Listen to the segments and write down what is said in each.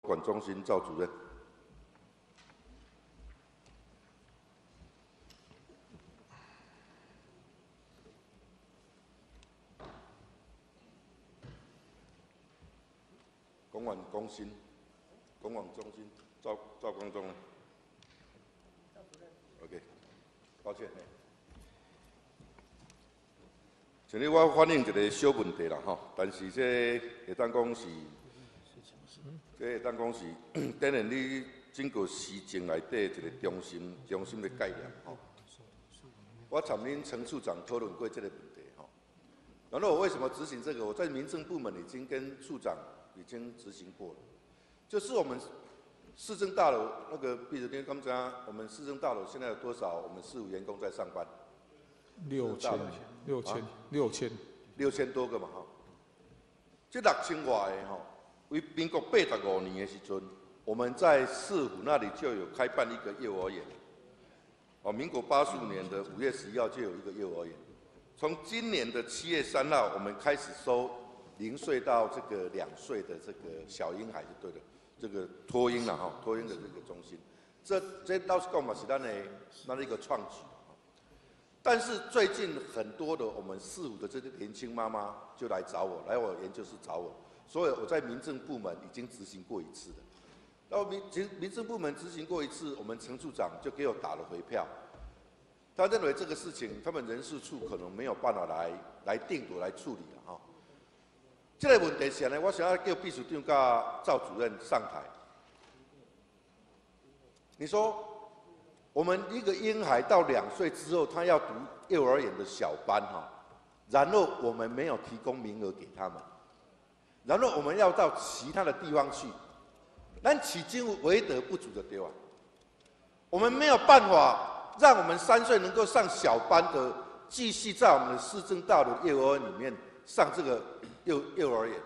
管中心赵主任。公管中心赵光忠。OK， 抱歉。像你我反映一个小问题啦吼，但是这会当讲是，会当讲是等于你整个施政内底一个中心的概念吼。我参恁陈处长讨论过这个问题吼。然后我为什么执行这个？我在民政部门已经跟处长已经执行过了，就是我们市政大楼那个，比如刚才我们市政大楼现在有多少？我们事务员工在上班？6000多个嘛哈。这6000外的哈，为民国85年的时阵，我们在市府那里就有开办一个幼儿园。哦，民国85年的5月11号就有一个幼儿园。从今年的7月3号，我们开始收0岁到这个2岁的这个小婴孩就对了，这个托婴啦哈，托婴的这个中心，这老实讲嘛是咱的一个创举。但是最近很多的我们市府的这些年轻妈妈就来找我，来我研究室找我，所以我在民政部门已经执行过一次了。然后民政部门执行过一次，我们陈处长就给我打了回票。他认为这个事情，他们人事处可能没有办法来定夺来处理了哈。这个问题是呢，我想要叫秘书长跟赵主任上台。你说，我们一个婴孩到2岁之后，他要读幼儿园的小班哈，然后我们没有提供名额给他们，然后我们要到其他的地方去，咱迄今为德不足的对吧？我们没有办法。让我们3岁能够上小班的，继续在我们的市政大楼幼儿园里面上这个幼儿园。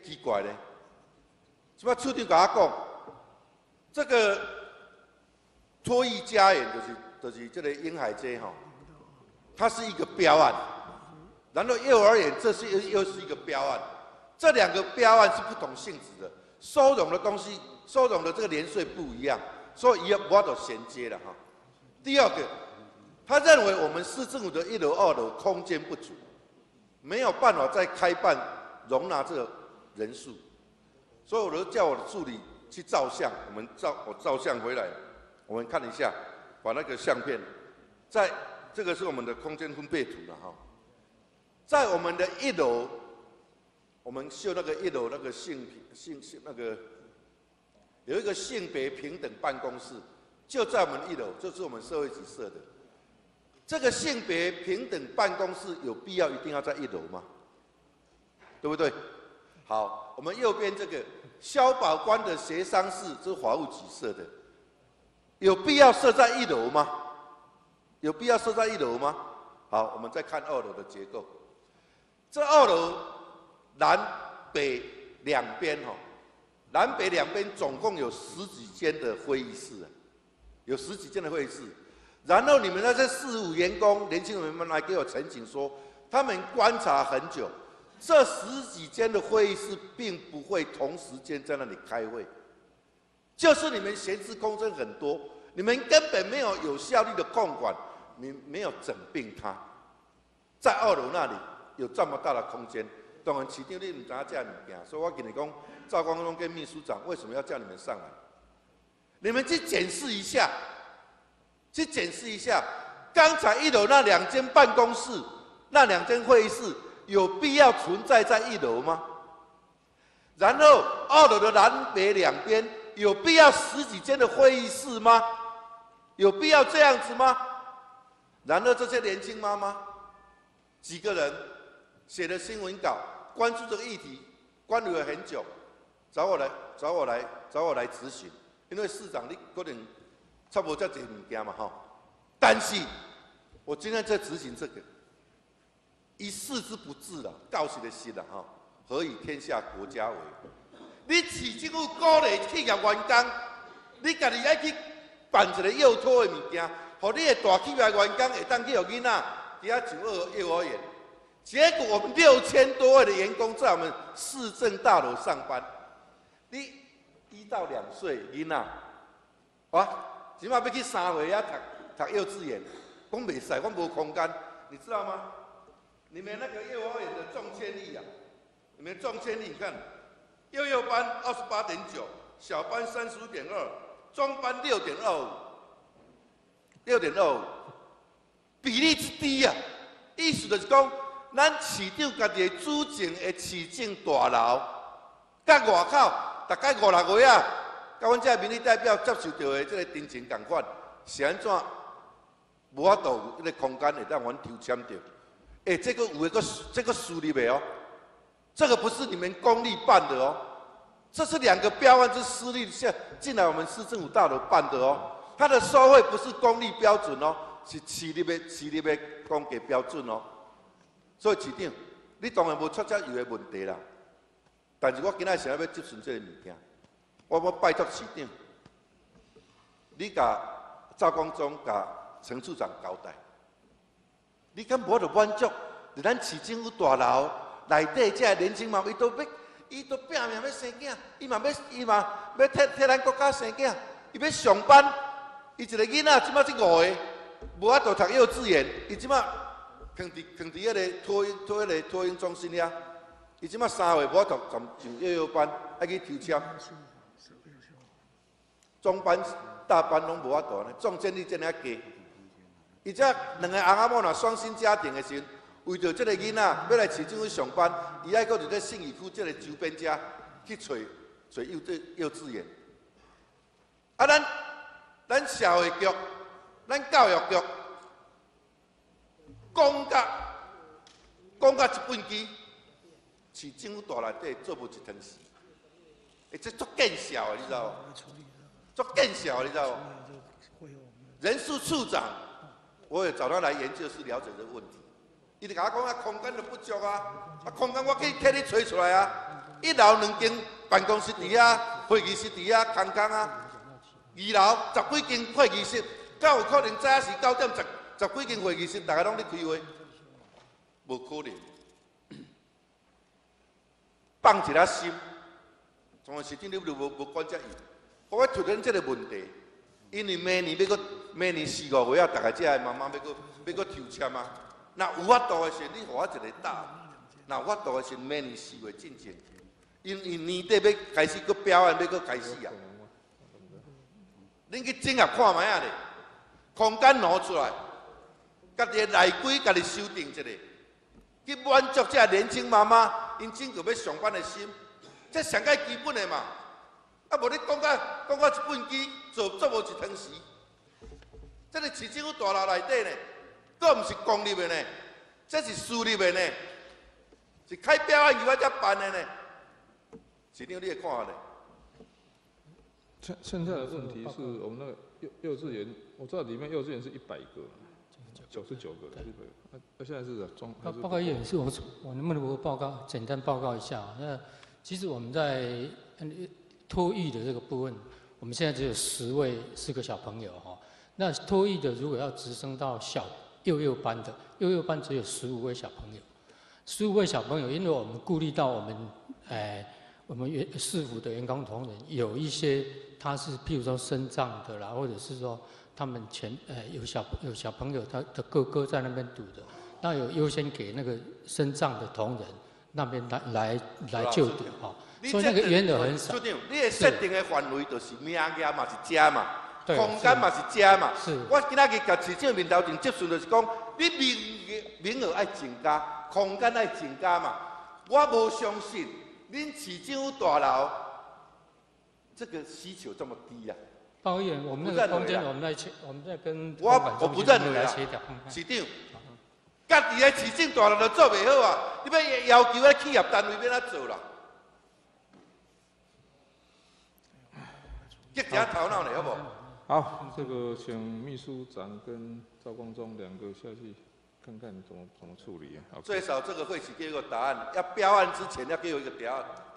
奇怪呢，什么处长跟我讲，这个托育家园就是这个婴孩街哈，它是一个标案，然后幼儿园又是一个标案，这2个标案是不同性质的，收容的东西、收容的这个年岁不一样，所以无法度衔接了哈。第二个，他认为我们市政府的1楼、2楼空间不足，没有办法再开办容纳这个人数，所以我就叫我的助理去照相。我照相回来，我们看一下，把那个相片，这个是我们的空间分配图了哈。在我们的1楼，我们修那个1楼那个那个有一个性别平等办公室。就在我们1楼，就是我们社会局设的。这个性别平等办公室有必要一定要在1楼吗？对不对？好，我们右边这个消保官的协商室，这是法务局设的，有必要设在1楼吗？有必要设在1楼吗？好，我们再看2楼的结构。这2楼南北两边哈，南北两边总共有10几间的会议室啊。有10几间的会议室，然后你们那些事务员工、年轻人们来给我陈情说，他们观察很久，这10几间的会议室并不会同时间在那里开会，就是你们闲置空间很多，你们根本没有有效率的控管，你没有整并它。在2楼那里有这么大的空间，当然市长你唔知道这物件，所以我跟你讲，赵光忠跟秘书长为什么要叫你们上来？你们去检视一下，刚才1楼那2间办公室、那2间会议室，有必要存在在1楼吗？然后2楼的南北两边，有必要10几间的会议室吗？有必要这样子吗？然后这些年轻妈妈，几个人写了新闻稿，关注这个议题，关注了很久，找我来咨询。因为市长你可能差不多这些物件嘛哈，但是我今天在执行这个，一事之不治啦，到时的心啦哈，何以天下国家为？你市政府鼓励企业员工，你家己爱去办一个幼托的物件，互你的大企业员工会当去互囡仔伫遐上幼儿园，结果我们6000多位的员工在我们市政大楼上班，到2岁囡仔，哇，即马要去3岁啊读幼稚园，讲袂使，我无空间，你知道吗？你们那个幼儿园的中签率啊，你们中签率你看，幼幼班28.9，小班35.2，中班6.25，比例之低啊！意思就是讲，咱市长家己的主政的市政大楼，甲外口大概5、6个啊，甲阮这民意代表接受到的这个真情共款，是安怎无法度有迄个空间会让阮抽签到？这个有这个私立的哦，这个不是你们公立办的哦，这是2个标案是私立进来我们市政府大楼办的哦，它的收费不是公立标准哦，是市立的公价标准哦。所以市长，你当然无出遮有的问题啦，但是我今仔想要接顺这个物件，我要拜托市长，你甲赵光忠、甲陈处长交代。你敢无就满足？咱市政府大楼内底这年轻妈，伊都拼命要生囝，伊嘛要替咱国家生囝，伊要上班，伊一个囡仔即马这5个，无法度读幼稚园，伊即马囥伫迄个托婴中心遐，伊即马3岁无法度上幼幼班，爱去抽签，中班、大班拢无法度呢，中签率真遐低。伊这2个翁仔某若双薪家庭的时，为着这个囡仔要来市政府上班，伊爱搁伫咧信义区这个周边遮去找幼稚园。啊，咱社会局、咱教育局讲甲一本机，市政府大内底做无一趟事，这足见效的，你知道无？足见效的，你知道无？人事处长。我也找他来研究室了解这个问题。伊就甲我讲啊，空间就不足啊，空间我可以替你找出来啊。1楼2间办公室伫遐，会议室伫遐，空空啊。2楼10几间会议室，敢有可能早时9点10几间会议室，大家拢咧开会？无可能。放一粒心，从市长你无管遮伊，我出现这个问题。因为明年4、5月啊，大家这妈妈要抽签啊。那有法度的时，你给我一个答。那有法度的时，明年4月进前，因为年底要开始搁标案，要开始啊。恁去整合看卖啊咧，空间挪出来，家己内规家己修订一下，去满足这年轻妈妈因整个要上班的心，这上个基本的嘛。啊，无你讲到一本机做无一趟时，这个市政府大楼内底呢，佫毋是公立的呢，这是私立的呢，是开标案以后才办的呢。市长，你会看下咧？现在的问题是我们那个幼稚园，我知道里面幼稚园是100个，99个，那现在是中。报告议员是我能不能简单报告一下？那其实我们在托育的这个部分，我们现在只有10个小朋友哈。那托育的如果要直升到幼班的，幼班只有15位小朋友，15位小朋友，因为我们顾虑到我们市府的员工同仁有一些他是譬如说身障的啦，或者是说他们有小朋友他的哥哥在那边读的，那有优先给那个身障的同仁那边来就读哈。所以那个员额很少。处长，你的设定的范围就是名额嘛是遮嘛，空间嘛是遮嘛。我今仔日甲市长面头前接顺就是讲，你名额爱增加，空间爱增加嘛。我无相信恁市政府大楼这个需求这么低啊。报告议员，我们那个空间我们在跟我不认为啊，市长，家己的市政大楼都做袂好啊，你要求迄企业单位要怎做啦？激一下头脑呢，好不好？好，这个请秘书长跟赵光忠2个下去看看怎么处理。最少这个会期给我个答案，要标案之前要给我一个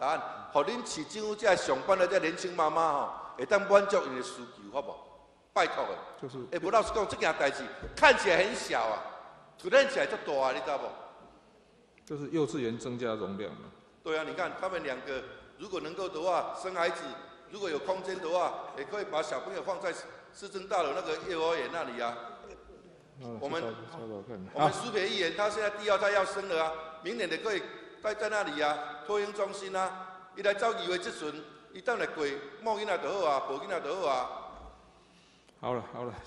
答案，好，恁市政府这上班的这年轻妈妈吼，会当满足因的需求，好不好？拜托的。就是。无老实讲，这件代志看起来很小啊，出现起来就大啊，你知道不？就是幼稚园增加容量嘛。对啊，你看他们2个如果能够的话，生孩子如果有空间的话，也可以把小朋友放在市政大楼那个幼儿园那里啊。我们苏培议员他现在第二胎要生了啊，明年也可以在那里啊，托婴中心啊，伊来走议会质询，伊等来过摸囡仔就好啊，抱囡仔就好啊。好了，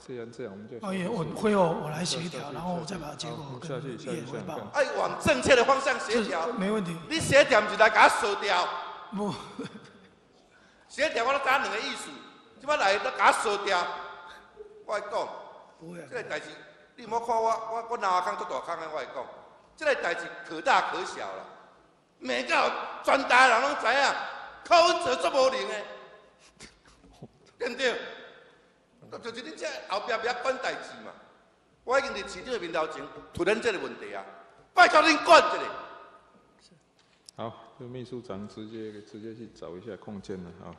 既然这样，我们就。我会后我来协调，然后我再把结果跟议员汇报。哎，往正确的方向协调。没问题。你协调不是来给他烧掉？不。协调我都知两个意思，即摆来都给他烧掉。我讲，不会。这个代志，你莫看我哪坑做大坑的，我讲，这个代志可大可小啦。每个全台人拢知影，柯文哲足无能的，对不对？就是你这后壁管代志嘛。我已经伫市长的面头前出现这个问题啊，拜托恁管一下。好，就秘书长直接去找一下空间了啊。